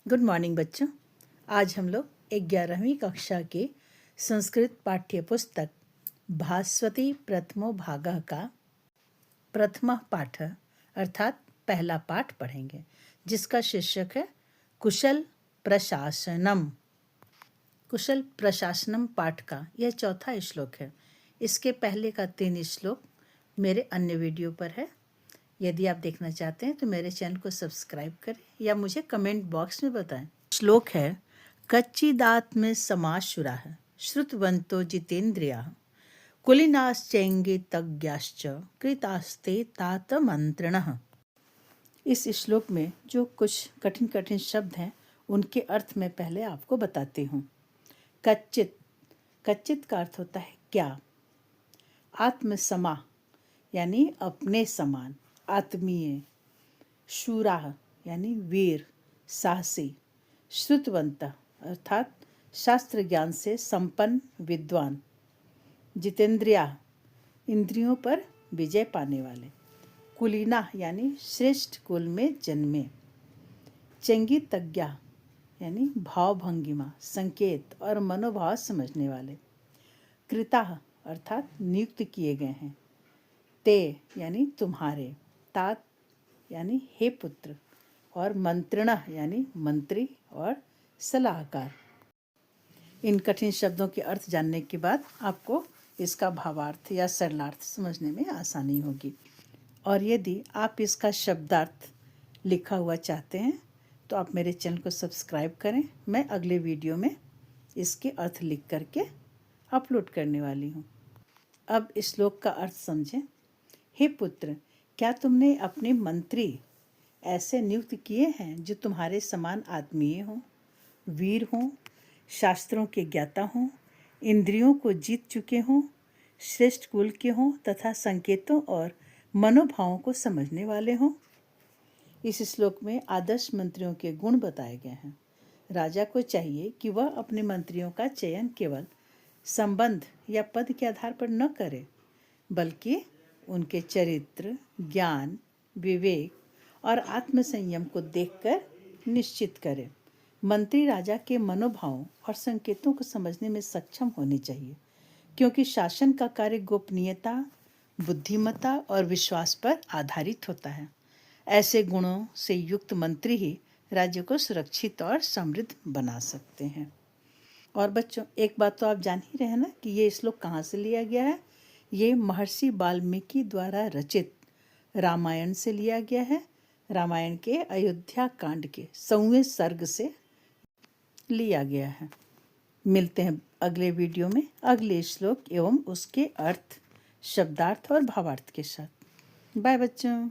Good morning बच्चों। आज हम लोग 11वीं कक्षा के संस्कृत पाठ्य पुस्तक भास्वती प्रथमो भागः का प्रथम पाठ अर्थात पहला पाठ पढ़ेंगे, जिसका शीर्षक है कुशल प्रशासनम। कुशल प्रशासनम पाठ का यह चौथा श्लोक है। इसके पहले का 3 श्लोक मेरे अन्य वीडियो पर है। यदि आप देखना चाहते हैं तो मेरे चैनल को सब्सक्राइब करें या मुझे कमेंट बॉक्स में बताएं। श्लोक है कच्चिदात्म समाशुराः श्रुतवन्तो जितेन्द्रियाः कुलीनाश्चैङ्गितज्ञाश्च कृतास्ते तात मंत्रिणः। इस श्लोक में जो कुछ कठिन कठिन शब्द हैं उनके अर्थ मैं पहले आपको बताती हूँ। कच्चित, कच्चित का अर्थ होता है क्या। आत्मसमा यानी अपने समान, आत्मीय। शूराः यानी वीर, साहसी। श्रुतवंत अर्थात शास्त्र ज्ञान से संपन्न विद्वान। जितेंद्रिया इंद्रियों पर विजय पाने वाले। कुलीना यानी श्रेष्ठ कुल में जन्मे। चंगितज्ञा यानी भावभंगिमा, संकेत और मनोभाव समझने वाले। कृताः अर्थात नियुक्त किए गए हैं। ते यानी तुम्हारे। तात यानी हे पुत्र। और मंत्रिणः यानी मंत्री और सलाहकार। इन कठिन शब्दों के अर्थ जानने के बाद आपको इसका भावार्थ या सरलार्थ समझने में आसानी होगी। और यदि आप इसका शब्दार्थ लिखा हुआ चाहते हैं तो आप मेरे चैनल को सब्सक्राइब करें। मैं अगले वीडियो में इसके अर्थ लिख करके अपलोड करने वाली हूँ। अब इस श्लोक का अर्थ समझें। हे पुत्र, क्या तुमने अपने मंत्री ऐसे नियुक्त किए हैं जो तुम्हारे समान आत्मीय हों, वीर हों, शास्त्रों के ज्ञाता हों, इंद्रियों को जीत चुके हों, श्रेष्ठ कुल के हों तथा संकेतों और मनोभावों को समझने वाले हों। इस श्लोक में आदर्श मंत्रियों के गुण बताए गए हैं। राजा को चाहिए कि वह अपने मंत्रियों का चयन केवल संबंध या पद के आधार पर न करे, बल्कि उनके चरित्र, ज्ञान, विवेक और आत्मसंयम को देखकर निश्चित करे। मंत्री राजा के मनोभावों और संकेतों को समझने में सक्षम होने चाहिए, क्योंकि शासन का कार्य गोपनीयता, बुद्धिमत्ता और विश्वास पर आधारित होता है। ऐसे गुणों से युक्त मंत्री ही राज्य को सुरक्षित और समृद्ध बना सकते हैं। और बच्चों, एक बात तो आप जान ही रहे हैं ना कि ये श्लोक कहाँ से लिया गया है। ये महर्षि वाल्मीकि द्वारा रचित रामायण से लिया गया है। रामायण के अयोध्या कांड के 100वें सर्ग से लिया गया है। मिलते हैं अगले वीडियो में अगले श्लोक एवं उसके अर्थ, शब्दार्थ और भावार्थ के साथ। बाय बच्चों।